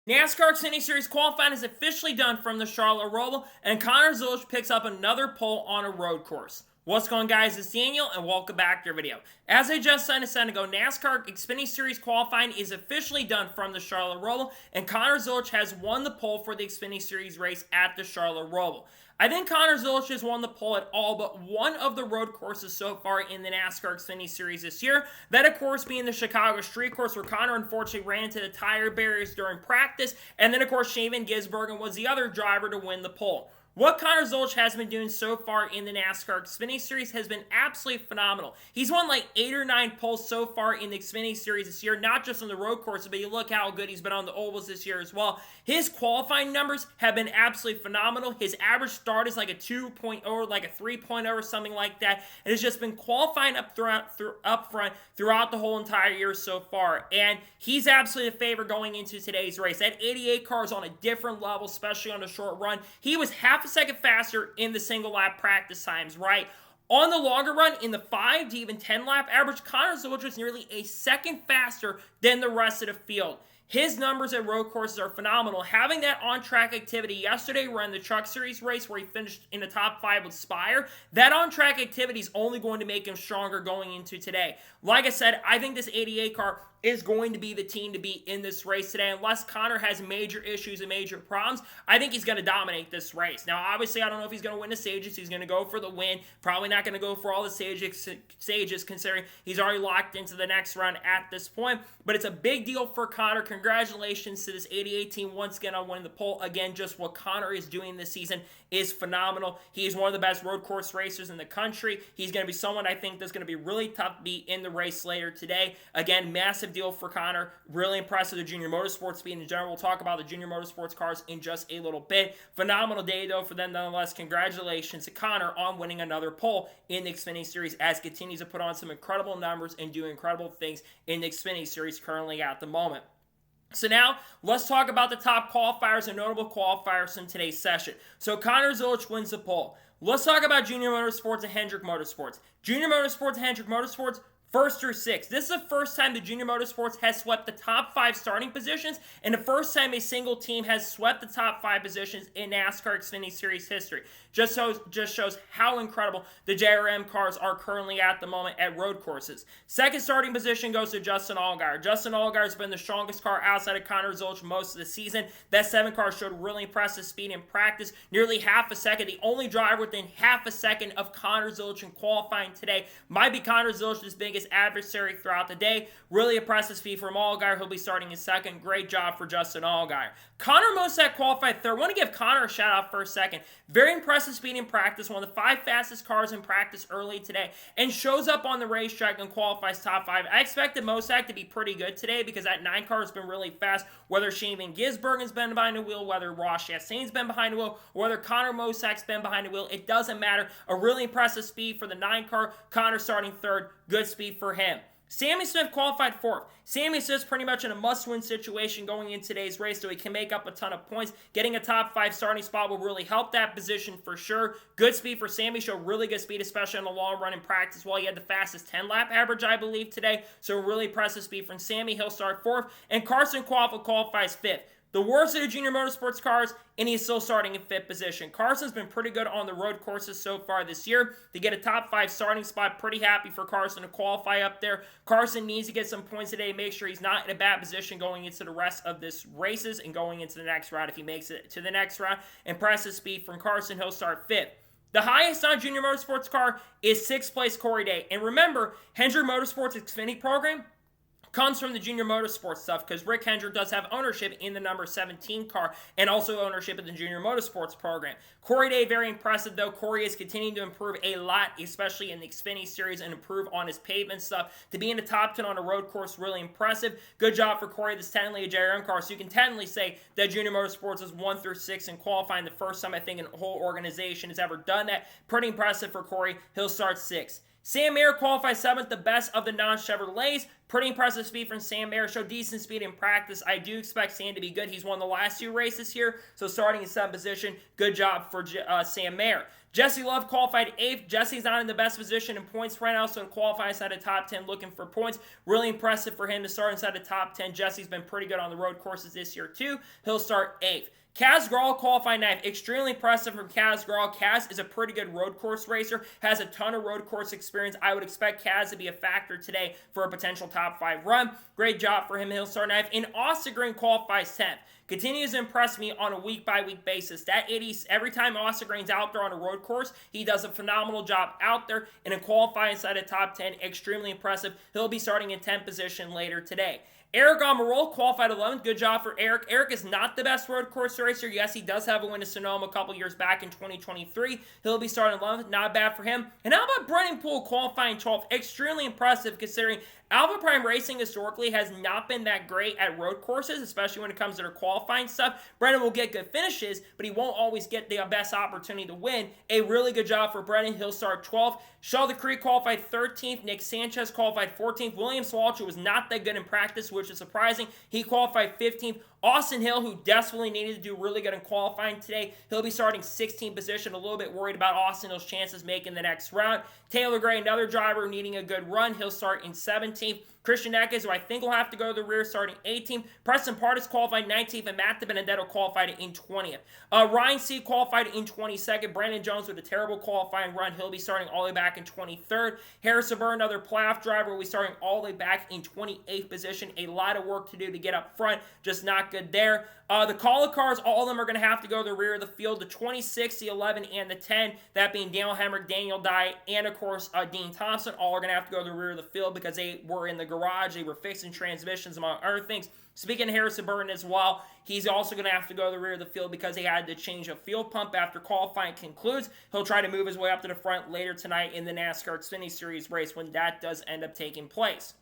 NASCAR Xfinity Series qualifying is officially done from the Charlotte ROVAL, and Connor Zilisch picks up another pole on a road course. What's going on, guys? It's Daniel, and welcome back to your video. As I just said a second ago, NASCAR Xfinity Series qualifying is officially done from the Charlotte ROVAL, and Connor Zilisch has won the pole for the Xfinity Series race at the Charlotte ROVAL. I think Connor Zilisch has won the pole at all but one of the road courses so far in the NASCAR Xfinity Series this year. That, of course, being the Chicago Street Course, where Connor unfortunately ran into the tire barriers during practice. And then, of course, Shaven Gisbergen was the other driver to win the pole. What Connor Zilisch has been doing so far in the NASCAR Xfinity Series has been absolutely phenomenal. He's won like 8 or 9 poles so far in the Xfinity Series this year, not just on the road courses, but you look how good he's been on the ovals this year as well. His qualifying numbers have been absolutely phenomenal. His average start is like a 2.0, like a 3.0 or something like that. And it's just been qualifying up front throughout the whole entire year so far. And he's absolutely a favorite going into today's race. That 88 car is on a different level, especially on the short run. He was half a second faster in the single lap practice times, right? On the longer run, in the 5 to even 10 lap average, Connor Zilisch was nearly a second faster than the rest of the field. His numbers at road courses are phenomenal. Having that on-track activity yesterday ran the Truck Series race where he finished in the top 5 with Spire. That on-track activity is only going to make him stronger going into today. Like I said, I think this 88 car is going to be the team to beat in this race today. Unless Connor has major issues and major problems, I think he's going to dominate this race. Now, obviously, I don't know if he's going to win the stages. He's going to go for the win. Probably not going to go for all the stages, considering he's already locked into the next run at this point. But it's a big deal for Connor. Congratulations to this 88 team once again on winning the pole. Again, just what Connor is doing this season is phenomenal. He is one of the best road course racers in the country. He's going to be someone I think that's going to be really tough to beat in the race later today. Again, massive deal for Connor. Really impressed with the junior motorsports speed in general. We'll talk about the junior motorsports cars in just a little bit. Phenomenal day, though, for them nonetheless. Congratulations to Connor on winning another pole in the Xfinity Series as he continues to put on some incredible numbers and do incredible things in the Xfinity Series currently at the moment. So now, let's talk about the top qualifiers and notable qualifiers in today's session. So Connor Zilisch wins the pole. Let's talk about Junior Motorsports and Hendrick Motorsports. Junior Motorsports and Hendrick Motorsports, 1st through 6th. This is the first time the Junior Motorsports has swept the top 5 starting positions, and the first time a single team has swept the top 5 positions in NASCAR Xfinity Series history. Just shows how incredible the JRM cars are currently at the moment at road courses. 2nd starting position goes to Justin Allgaier. Justin Allgaier has been the strongest car outside of Connor Zilisch most of the season. That 7 car showed really impressive speed in practice, nearly half a second. The only driver within half a second of Connor Zilisch in qualifying today might be Connor Zilisch's biggest adversary throughout the day. Really impressive speed from Allgaier. He'll be starting his 2nd. Great job for Justin Allgaier. Connor Mosack qualified 3rd. I want to give Connor a shout out for a second. Very impressive speed in practice. One of the 5 fastest cars in practice early today. And shows up on the racetrack and qualifies top 5. I expected Mosack to be pretty good today because that 9 car has been really fast. Whether Shaven Gisbergen's been behind the wheel, whether Ross Chastain's been behind the wheel, or whether Connor Mosack's been behind the wheel, it doesn't matter. A really impressive speed for the 9 car. Connor starting 3rd. Good speed for him. Sammy Smith qualified 4th. Sammy Smith's pretty much in a must-win situation going in today's race, so he can make up a ton of points. Getting a top 5 starting spot will really help that position for sure. Good speed for Sammy. Showed really good speed, especially on the long run in practice. Well, he had the fastest 10-lap average, I believe, today. So really impressive speed from Sammy. He'll start 4th. And Carson Quaffle qualifies 5th. The worst of the junior motorsports cars, and he's still starting in 5th position. Carson's been pretty good on the road courses so far this year. To get a top 5 starting spot, pretty happy for Carson to qualify up there. Carson needs to get some points today, make sure he's not in a bad position going into the rest of this races and going into the next round if he makes it to the next round. Impressive speed from Carson. He'll start 5th. The highest on junior motorsports car is 6th place Corey Day. And remember, Hendrick Motorsports Xfinity program comes from the junior motorsports stuff because Rick Hendrick does have ownership in the number 17 car and also ownership of the junior motorsports program. Corey Day, very impressive though. Corey is continuing to improve a lot, especially in the Xfinity Series, and improve on his pavement stuff. To be in the top 10 on a road course, really impressive. Good job for Corey. This is technically a JRM car, so you can technically say that junior motorsports is 1 through 6 in qualifying, the first time I think a whole organization has ever done that. Pretty impressive for Corey. He'll start 6th. Sam Mayer qualifies 7th, the best of the non-Chevrolets. Pretty impressive speed from Sam Mayer. Showed decent speed in practice. I do expect Sam to be good. He's won the last 2 races here, so starting in 7th position, good job for Sam Mayer. Jesse Love qualified 8th. Jesse's not in the best position in points right now, so in qualifying inside the top 10 looking for points. Really impressive for him to start inside the top 10. Jesse's been pretty good on the road courses this year too. He'll start 8th. Kaz Grala qualified 9th. Extremely impressive from Kaz Grala. Kaz is a pretty good road course racer, has a ton of road course experience. I would expect Kaz to be a factor today for a potential top 5 run. Great job for him. He'll start 9th. And Austin Green qualifies 10th. Continues to impress me on a week-by-week basis. That 80s, every time Austin Green's out there on a road course, he does a phenomenal job out there. And in qualifying inside the top 10, extremely impressive. He'll be starting in 10th position later today. Eric Almirola qualified 11th. Good job for Eric. Eric is not the best road course racer. Yes, he does have a win to Sonoma a couple years back in 2023. He'll be starting 11th. Not bad for him. And how about Brennan Poole qualifying 12th? Extremely impressive considering Alpha Prime Racing historically has not been that great at road courses, especially when it comes to their qualifying stuff. Brennan will get good finishes, but he won't always get the best opportunity to win. A really good job for Brennan. He'll start 12th. Sheldon Creek qualified 13th. Nick Sanchez qualified 14th. William Swalcher was not that good in practice, which is surprising. He qualified 15th. Austin Hill, who desperately needed to do really good in qualifying today, he'll be starting 16th position. A little bit worried about Austin Hill's chances making the next round. Taylor Gray, another driver needing a good run. He'll start in 17th. Christian Eckes, who I think will have to go to the rear, starting 18th. Preston Pardis qualified 19th, and Matt DiBenedetto qualified in 20th. Ryan C. qualified in 22nd. Brandon Jones with a terrible qualifying run. He'll be starting all the way back in 23rd. Harrison Burr, another playoff driver, will be starting all the way back in 28th position. A lot of work to do to get up front. Just not good there. The call of cars, all of them are going to have to go to the rear of the field. The 26, the 11, and the 10, that being Daniel Hemrick, Daniel Dye, and of course Dean Thompson, all are going to have to go to the rear of the field because they were in the garage. They were fixing transmissions, among other things. Speaking of Harrison Burton as well, he's also going to have to go to the rear of the field because he had to change a fuel pump after qualifying concludes. He'll try to move his way up to the front later tonight in the NASCAR Xfinity Series race when that does end up taking place.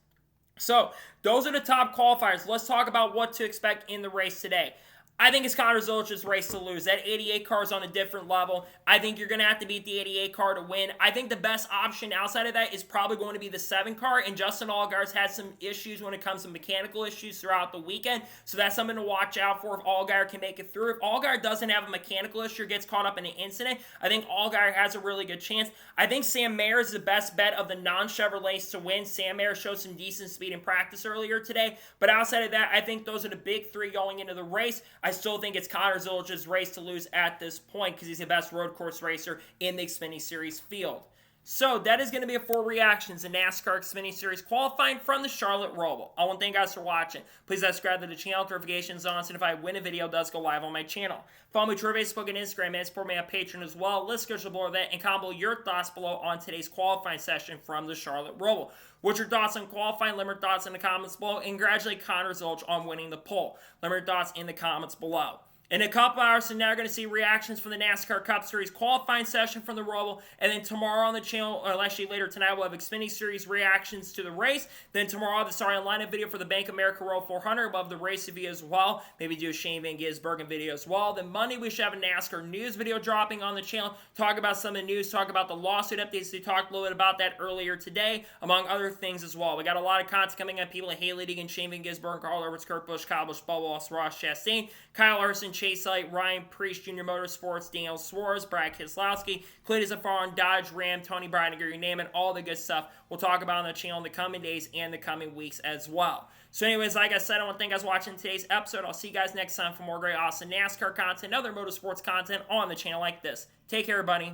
So, those are the top qualifiers. Let's talk about what to expect in the race today. I think it's Connor Zilich's race to lose. That 88 car is on a different level. I think you're going to have to beat the 88 car to win. I think the best option outside of that is probably going to be the 7 car, and Justin Allgaier's had some issues when it comes to mechanical issues throughout the weekend, so that's something to watch out for if Allgaier can make it through. If Allgaier doesn't have a mechanical issue or gets caught up in an incident, I think Allgaier has a really good chance. I think Sam Mayer is the best bet of the non-Chevrolets to win. Sam Mayer showed some decent speed in practice earlier today, but outside of that, I think those are the big 3 going into the race. I still think it's Connor Zilich's race to lose at this point because he's the best road course racer in the Xfinity Series field. So that is going to be it for reactions in NASCAR Xfinity Series qualifying from the Charlotte ROVAL. I want to thank you guys for watching. Please subscribe to the channel, notifications on, so if I win a video, it does go live on my channel. Follow me Twitter, Facebook, and Instagram, and support me on Patreon as well. Let's go below that and comment your thoughts below on today's qualifying session from the Charlotte ROVAL. What's your thoughts on qualifying? Let me know your thoughts in the comments below, and congratulate Connor Zilich on winning the poll. Let me know your thoughts in the comments below. In a couple hours from now, you're going to see reactions from the NASCAR Cup Series qualifying session from the ROVAL. And then tomorrow on the channel, or actually later tonight, we'll have Xfinity Series reactions to the race. Then tomorrow, I'll have the starting lineup video for the Bank of America Roll 400. We'll have the race review as well. Maybe do a Shane Van Gisbergen video as well. Then Monday, we should have a NASCAR news video dropping on the channel. Talk about some of the news. Talk about the lawsuit updates. We talked a little bit about that earlier today, among other things as well. We got a lot of content coming up. People like Haley Deegan, Shane Van Gisbergen, Carl Edwards, Kurt Busch, Kyle Busch, Bubba Wallace, Ross Chastain, Kyle Larson, Chase Elliott, Ryan Preece, Junior Motorsports, Daniel Suarez, Brad Keselowski, Cletus Zafar, Dodge, Ram, Tony Breidinger, you name it, all the good stuff we'll talk about on the channel in the coming days and the coming weeks as well. So anyways, like I said, I want to thank you guys for watching today's episode. I'll see you guys next time for more great, awesome NASCAR content and other motorsports content on the channel like this. Take care, everybody.